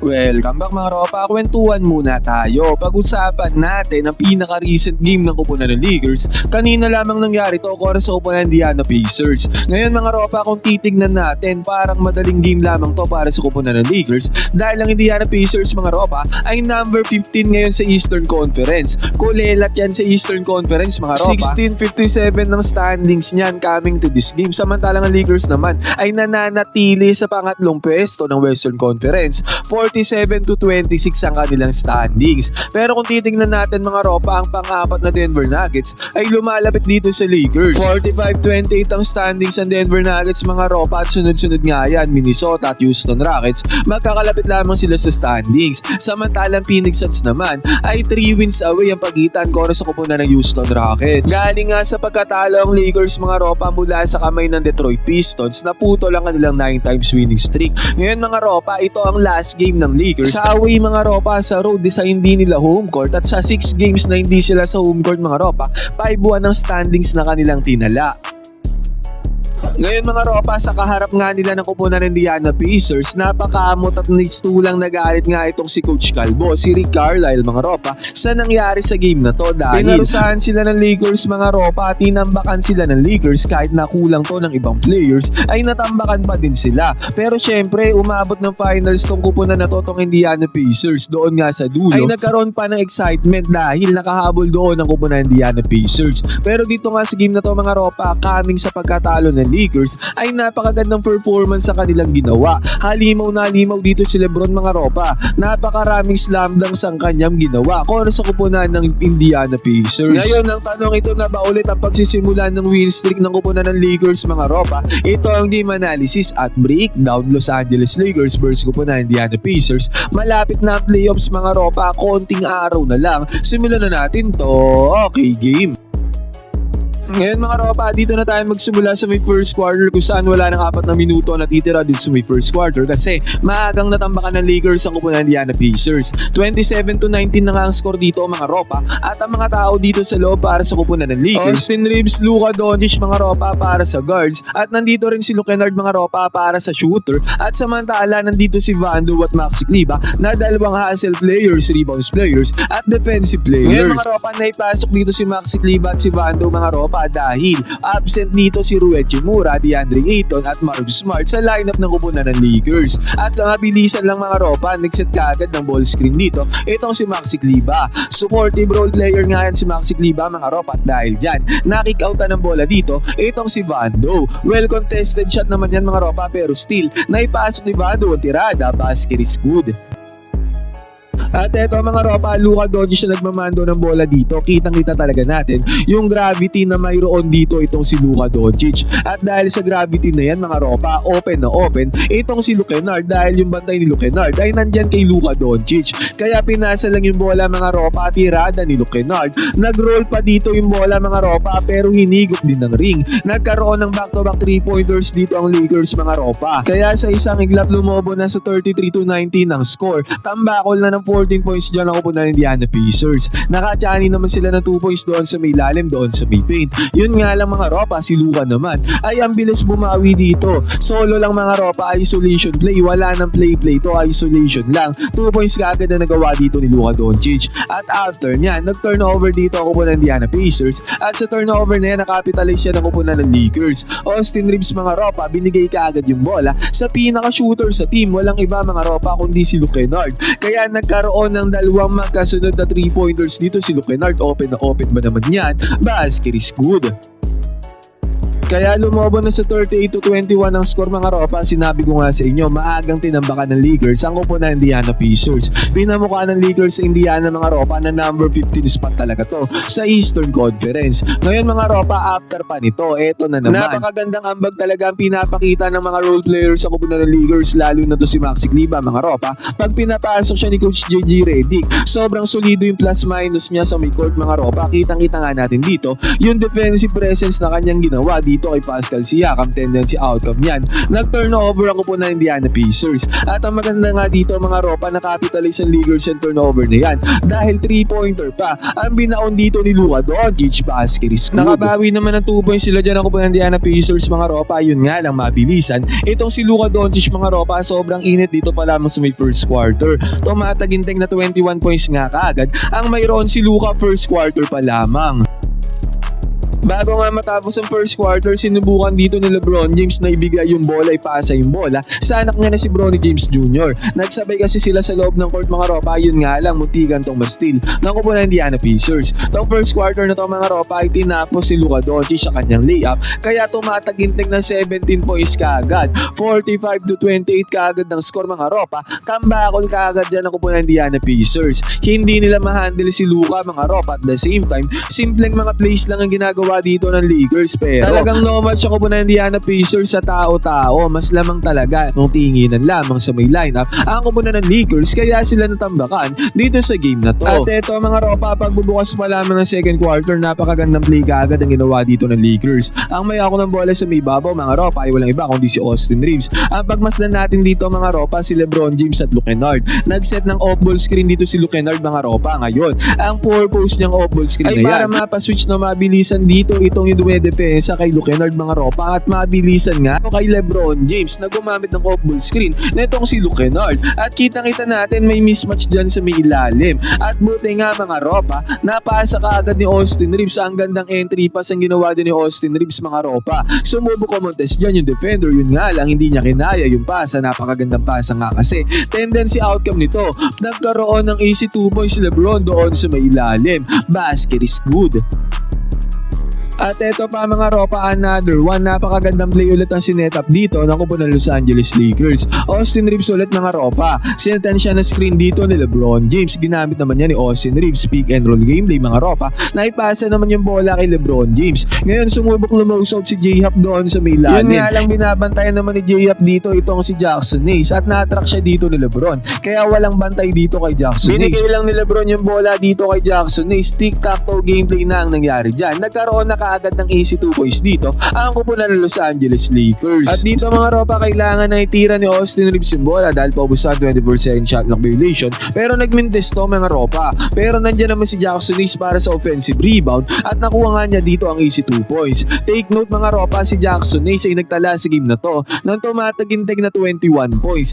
Welcome back mga ropa, kwentuhan muna tayo. Pag-usapan natin ang pinaka-recent game ng kupunan ng Lakers. Kanina lamang nangyari to para sa kupunan ng Indiana Pacers. Ngayon mga ropa, kung titignan natin, parang madaling game lamang to para sa kupunan ng Lakers dahil ang Indiana Pacers mga ropa ay number 15 ngayon sa Eastern Conference. Kulelat yan sa Eastern Conference mga ropa. 16-57 ng standings niyan coming to this game. Samantalang ang Lakers naman ay nananatili sa pangatlong pwesto ng Western Conference. 47-26 ang kanilang standings. Pero kung titingnan natin mga ropa, ang pang-apat na Denver Nuggets ay lumalapit dito sa Lakers. 45-28 ang standings ng Denver Nuggets mga ropa at sunod-sunod nga yan Minnesota at Houston Rockets. Magkakalapit lamang sila sa standings. Samantalang Phoenix Suns naman ay 3 wins away ang pagitan para sa kupunan ng Houston Rockets. Galing nga sa pagkatalo ang Lakers mga ropa mula sa kamay ng Detroit Pistons, naputo lang kanilang 9 times winning streak. Ngayon mga ropa, ito ang last game ng Lakers sa away mga ropa sa road sa hindi nila home court, at sa 6 games na hindi sila sa home court mga ropa, 5 buwan ng standings na kanilang tinala. Ngayon mga ropa, sa kaharap nga nila ng kupunan ng Indiana Pacers, napakaamot at nistulang nagalit nga itong si Coach Calvo, si Rick Carlisle mga ropa, sa nangyari sa game na to dahil pinarusahan sila ng Lakers mga ropa at tinambakan sila ng Lakers kahit nakulang to ng ibang players ay natambakan pa din sila. Pero syempre umabot ng finals tong kupunan na to tong Indiana Pacers. Doon nga sa dulo ay nagkaroon pa ng excitement dahil nakahabol doon ang kupunan ng Indiana Pacers. Pero dito nga sa game na to mga ropa, coming sa pagkatalo ng Lakers ay napakagandang performance sa kanilang ginawa. Halimaw na halimaw dito si Lebron mga ropa. Napakaraming slam dunks ang kanyang ginawa para sa kupunan ng Indiana Pacers. Ngayon ang tanong, ito na ba ulit ang pagsisimula ng win streak ng kupunan ng Lakers mga ropa? Ito ang game analysis at breakdown. Los Angeles Lakers versus kupunan ng Indiana Pacers. Malapit na ang playoffs mga ropa, konting araw na lang. Simulan na natin to. Okay game. Ngayon mga ropa, dito na tayo magsimula sa may first quarter kung saan wala ng 4 na minuto na titira dito sa may first quarter kasi maagang natambakan ng Lakers ang kupunan ng Indiana Pacers. 27-19 na nga ang score dito mga ropa, at ang mga tao dito sa loob para sa kupunan ng Lakers: Austin Reeves, Luka Doncic mga ropa para sa guards, at nandito rin si Luke Kennard mga ropa para sa shooter, at samantala nandito si Vando at Maxi Kleber na dalawang hustle players, rebounds players at defensive players. Ngayon mga ropa, naipasok dito si Maxi Kleber at si Vando mga ropa dahil absent dito si Rui Hachimura, DeAndre Ayton at Marcus Smart sa lineup ng kupunan ng Lakers. At ang mabilisan lang mga ropa, nagset kaagad ng ball screen dito itong si Maxi Kleber. Supportive role player nga yan si Maxi Kleber mga ropa, at dahil dyan nakik-outan ng bola dito itong si Vando. Well contested shot naman yan mga ropa, pero still naipasok ni Vando ang tirada. Basket is good. At eto mga ropa, Luka Doncic na nagmamando ng bola dito. Kitang-kita talaga natin yung gravity na mayroon dito itong si Luka Doncic. At dahil sa gravity na yan mga ropa, open na open itong si Luke Kennard dahil yung bantay ni Luke Kennard ay nandyan kay Luka Doncic. Kaya pinasa lang yung bola mga ropa, tirada ni Luke Kennard. Nag-roll pa dito yung bola mga ropa, pero hinigop din ng ring. Nagkaroon ng back-to-back 3-pointers dito ang Lakers mga ropa. Kaya sa isang iglap lumobo na sa 33-19 ang score. Tambakol na ng 14 points dyan ang kupunan ng Indiana Pacers. Nakachani naman sila ng 2 points doon sa may lalim, doon sa may paint. Yun nga lang mga ropa, si Luka naman ay ang bilis bumawi dito. Solo lang mga ropa, isolation play. Wala nang play to, isolation lang. 2 points kaagad na nagawa dito ni Luka Doncic. At after niyan, nag-turnover dito ang kupunan ng Indiana Pacers. At sa turnover na yan, nakapitalize siya ng kupunan ng Lakers. Austin Reeves mga ropa, binigay kaagad yung bola sa pinaka-shooter sa team. Walang iba mga ropa kundi si Luke Kennard. Kaya nagkaroon ng dalawang magkasunod na 3-pointers dito si Luke Kennard. Open na open ba naman yan? Basket is good. Kaya lumobo na sa 38-21 ang score mga ropa. Sinabi ko nga sa inyo, maagang tinambakan ng Lakers ang kupunan ng Indiana Pacers. Pinamukha ng Lakers sa Indiana mga ropa na number 15 spot talaga to sa Eastern Conference. Ngayon mga ropa, after pa nito, eto na naman. Napakagandang ambag talaga ang pinapakita ng mga role players sa kupunan ng Lakers, lalo na to si Maxi Kleber mga ropa. Pag pinapasok siya ni Coach JJ Redick, sobrang solido yung plus-minus niya sa may court mga ropa. Kitang-kita nga natin dito yung defensive presence na kanyang ginawa dito kay Pascal Siakam. Tendency outcome niyan, nag-turnover ang kupunan ng Indiana Pacers. At ang maganda nga dito mga ropa, nakapitalize ang Lakers yung turnover na yan dahil 3-pointer pa ang binaon dito ni Luka Doncic. Basket is good. Nakabawi naman ng 2 points sila dyan ang kupunan ng Indiana Pacers mga ropa. Yun nga lang, mabilisan itong si Luka Doncic mga ropa. Sobrang init dito pa lamang sa may first quarter. Tumataginting na 21 points nga kaagad ang mayroon si Luka first quarter pa lamang. Bago nga matapos ang first quarter, sinubukan dito ni LeBron James na ibigay yung bola, ipasa yung bola sa anak niya na si Bronny James Jr. Nagsabay kasi sila sa loob ng court mga ropa. Yun nga lang, muntikan tong ma-steal ng kupunan ng Indiana Pacers. Tong first quarter na to mga ropa ay tinapos si Luka Doncic sa kanyang layup, kaya tumataginting ng 17 points kaagad. 45-28 kaagad ng score mga ropa. Kambakol kaagad dyan ng kupunan ng Indiana Pacers. Hindi nila ma-handle si Luka mga ropa. At the same time, simpleng mga plays lang ang ginagawa dito ng Lakers, pero talagang no match ako po ng Indiana Pacers sa tao-tao. Mas lamang talaga kung tinginan lamang sa may lineup ang kupunan ng Lakers, kaya sila natambakan dito sa game na to. At eto mga ropa, pagbubukas pa lamang ng second quarter, napakagandang play kaagad ang ginawa dito ng Lakers. Ang may ako ng bola sa may babaw mga ropa ay walang iba kundi si Austin Reeves. Ang pagmasdan natin dito mga ropa, si LeBron James at Luke Kennard. Nagset ng off-ball screen dito si Luke Kennard mga ropa. Ngayon, ang purpose niyang off-ball screen ay na yan para mapaswitch na mabilisan dito itong yung dumedepensa kay Luke Kennard mga ropa, at mabilisan nga kay LeBron James na gumamit ng off-ball screen na itong si Luke Kennard. At kita-kita natin may mismatch dyan sa may ilalim. At buti nga mga ropa, napasa kaagad ni Austin Reeves. Ang gandang entry pass ang ginawa din ni Austin Reeves mga ropa. Sumubok kumontes dyan yung defender, yun nga lang hindi niya kinaya yung pasa. Napakagandang pasa nga kasi. Tendency outcome nito, nagkaroon ng easy 2 points si LeBron doon sa may ilalim. Basket is good. At eto pa mga ropa, another one, napakagandang play ulit ang sinetap dito ng kupunan ng Los Angeles Lakers. Austin Reeves ulit mga ropa, sinatan siya ng screen dito ni LeBron James. Ginamit naman niya ni Austin Reeves, pick and roll gameplay mga ropa, naipasa naman yung bola kay LeBron James. Ngayon sumubok lumose out si J-Hop doon sa may lalim. Yun nga lang, binabantayan naman ni J-Hop dito itong si Jackson Hayes, at na-attract siya dito ni LeBron, kaya walang bantay dito kay Jackson Hayes. Binigay lang ni LeBron yung bola dito kay Jackson Hayes. Tic-tac-toe gameplay na ang nangyari dyan. Nagkaroon na kaagad ng easy 2 points dito ang kupunan ng Los Angeles Lakers. At dito mga ropa, kailangan na itira ni Austin Reeves yung bola dahil paubusan 24-second shot clock violation, pero nagmintes to mga ropa. Pero nandiyan naman si Jackson Hayes para sa offensive rebound at nakuha nga niya dito ang easy 2 points. Take note mga ropa, si Jackson Hayes ay nagtala sa game na to ng tumatagintig na 21 points.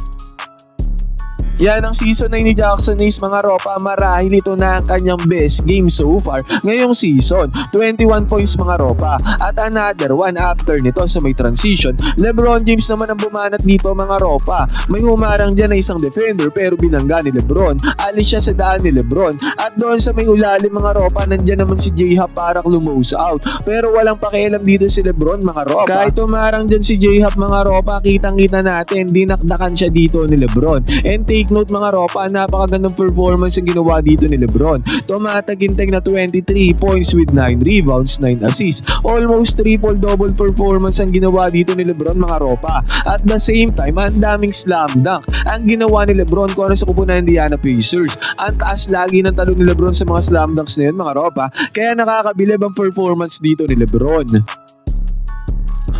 Yan ang season 9 ni Jackson Hayes mga ropa. Marahil ito na ang kanyang best game so far ngayong season. 21 points mga ropa. At another one after nito sa may transition, LeBron James naman ang bumanat dito mga ropa. May humarang dyan na isang defender pero binangga ni LeBron. Alis siya sa daan ni LeBron. At doon sa may ulalim mga ropa, nandyan naman si J-Hop para lumose out. Pero walang pakialam dito si LeBron mga ropa. Kahit humarang dyan si J-Hop mga ropa, kitang-kita natin, dinakdakan siya dito ni LeBron. And take note mga ropa, napakagandang performance ang ginawa dito ni LeBron. Tumataginting na 23 points with 9 rebounds, 9 assists. Almost triple-double performance ang ginawa dito ni LeBron mga ropa. At the same time, ang daming slam dunk ang ginawa ni LeBron para sa kupunan ng Indiana Pacers. Ang taas lagi ng talo ni LeBron sa mga slam dunks na yun mga ropa, kaya nakakabilib ang performance dito ni LeBron.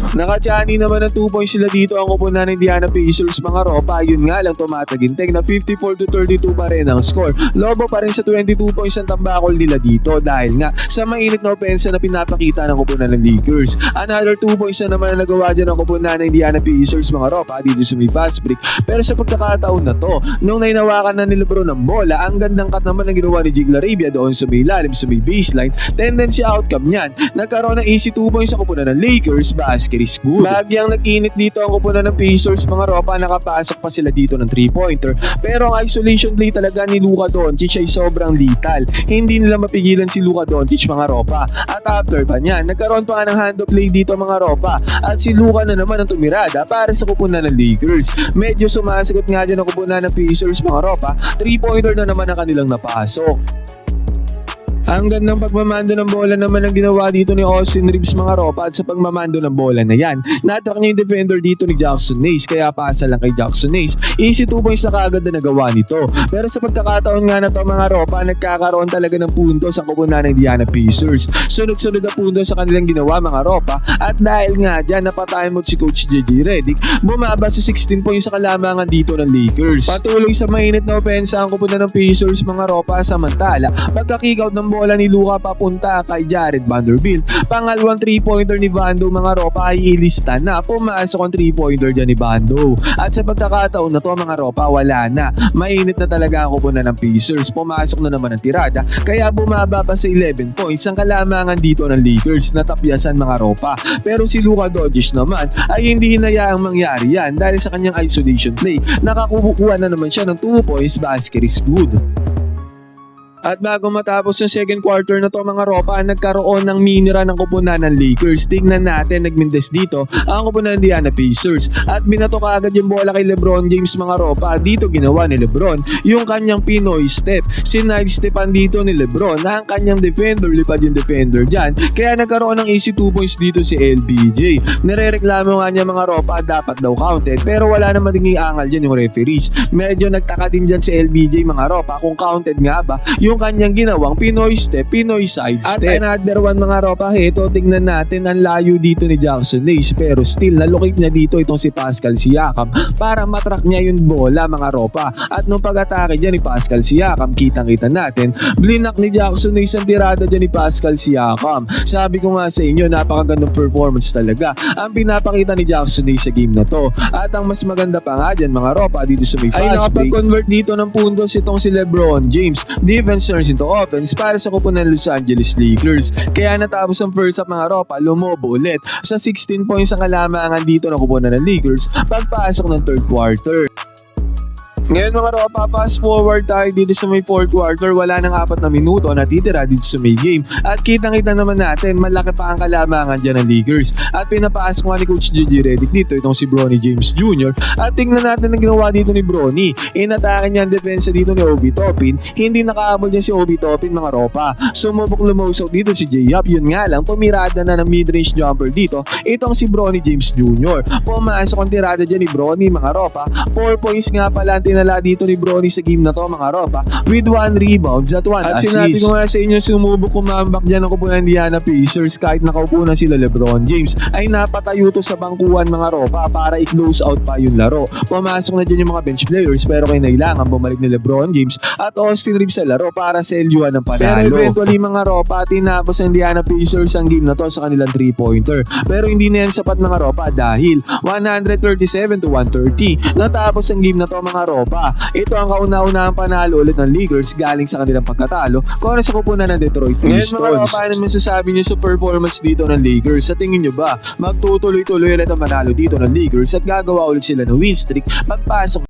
Nakachani naman ng 2 points sila dito ang kupunan ng Indiana Pacers mga ropa. Yun nga lang, tumataginting na 54-32 pa rin ang score. Lobo pa rin sa 22 points ang tambakol nila dito dahil nga sa mainit na opensa na pinapakita ng kupunan ng Lakers. Another 2 points na naman ang nagawa dyan ng kupunan ng Indiana Pacers mga ropa dito sa may fast break. Pero sa pagkakataon na to, nung nainawakan na ni LeBron ng bola, ang gandang cut naman ang ginawa ni Jig Larabia doon sa may lalim, sa may baseline. Tendency outcome niyan, nagkaroon ng easy 2 points sa kupunan ng Lakers. Basket is good. Bagyang nag-init dito ang kupunan ng Pacers mga ropa, nakapasok pa sila dito ng 3-pointer. Pero ang isolation play talaga ni Luka Doncic ay sobrang lethal. Hindi nila mapigilan si Luka Doncic mga ropa. At after pa niyan, nagkaroon pa nga ng hand-off play dito mga ropa. At si Luka na naman ang tumirada para sa kupunan ng Lakers. Medyo sumasagot nga dyan ang kupunan ng Pacers mga ropa. 3-pointer na naman ang kanilang napasok. Ang gandang pagmamando ng bola naman ang ginawa dito ni Austin Reeves mga ropa, at sa pagmamando ng bola na yan, na-attract niya yung defender dito ni Jackson Hayes, kaya pasa lang kay Jackson Hayes. Easy 2 points na kaagad na nagawa nito. Pero sa pagkakataon nga na to mga ropa, nagkakaroon talaga ng puntos ang kupunan ng Indiana Pacers. Sunod-sunod na puntos sa kanilang ginawa mga ropa, at dahil nga dyan napatay mo si Coach JJ Redick, bumaba sa 16 points sa kalamangan dito ng Lakers. Patuloy sa mainit na opensa ang kupunan ng Pacers mga ropa, samantala pagka-kickout ng bola ni Luka papunta kay Jared Vanderbilt, pangalawang 3-pointer ni Vando mga ropa ay ilista na, pumasok ang 3-pointer dyan ni Vando. At sa pagkakataon na to mga ropa, wala na, mainit na talaga ang kupunan ng Pacers, pumasok na naman ang tirada, kaya bumaba pa sa 11 points ang kalamangan dito ng Lakers na tapyasan mga ropa. Pero si Luka Doncic naman ay hindi hinayaang mangyari yan dahil sa kanyang isolation play, nakakukuha na naman siya ng 2 points, basket is good. At bago matapos yung second quarter na to mga ropa, nagkaroon ng minira ng kupunan ng Lakers. Tingnan natin, nagmindes dito ang kupunan ng Indiana Pacers at binato kaagad yung bola kay LeBron James mga ropa. Dito ginawa ni LeBron yung kanyang Pinoy step. Sinide-stepan dito ni LeBron ang kanyang defender, lipad yung defender dyan, kaya nagkaroon ng easy 2 points dito si LBJ. Nirereklamo nga niya mga ropa, dapat daw counted, pero wala naman ding iangal dyan yung referees. Medyo nagtaka din dyan si LBJ mga ropa kung counted nga ba yung kanyang ginawang Pinoy step, Pinoy side step. At another one mga ropa, ito tingnan natin ang layo dito ni Jackson Hayes, pero still nalocate niya dito itong si Pascal Siakam para matrack niya yung bola mga ropa. At nung pag-atake dyan ni Pascal Siakam, kitang-kita natin, blinak ni Jackson Hayes ang tirada dyan ni Pascal Siakam. Sabi ko nga sa inyo, napakagandang performance talaga ang pinapakita ni Jackson Hayes sa game na to. At ang mas maganda pa nga dyan mga ropa, dito sa may fast break, ay nakapag-convert dito ng puntos itong si LeBron James. Defense turns into offense para sa kupunan ng Los Angeles Lakers. Kaya natapos ang first half mga ropa, lumobo ulit sa 16 points ang kalamangan dito ng kupunan ng Lakers pagpasok ng third quarter. Ngayon mga ropa, fast forward tayo dito sa may fourth quarter, wala nang 4 na minuto natitira dito sa may game. At kitang-kita naman natin, malaki pa ang kalamangan dyan ng Lakers. At pinapasok nga ni Coach JJ Redick dito itong si Bronny James Jr. At tingnan natin ang ginawa dito ni Bronny. Inatake niya ang depensa dito ni Obi Toppin. Hindi nakahabol niya si Obi Toppin mga ropa. Sumubok lumusok dito si J-Up. Yun nga lang, pumirada na ng mid-range jumper dito itong si Bronny James Jr. Pumasok ang tirada dyan ni Bronny mga ropa. 4 points nga pala ang tinala dito ni Bronny sa game na to mga ropa, with 1 rebounds at 1 assist. At sinabi ko nga sa inyo, sumubok kumambak dyan ang kupunan ng Indiana Pacers kahit nakaupo na sila LeBron James, ay napatayo to sa bangkuhan mga ropa para i-close out pa yung laro. Pumasok na dyan yung mga bench players, pero kailangan bumalik ni LeBron James at Austin Reeves sa laro para selyuhan ng panalo. Pero eventually mga ropa, tinapos ng Indiana Pacers ang game na to sa kanilang 3-pointer. Pero hindi na yan sapat mga ropa dahil 137-130 natapos ang game na to mga ropa. Ito ang kauna-unahang panalo ulit ng Lakers galing sa kanilang pagkatalo kontra sa kupunan ng Detroit Pistons. Ngayon mga ropa, ano masasabi niyo sa performance dito ng Lakers? Sa tingin niyo ba magtutuloy-tuloy ulit ang manalo dito ng Lakers at gagawa ulit sila ng win streak pagpasok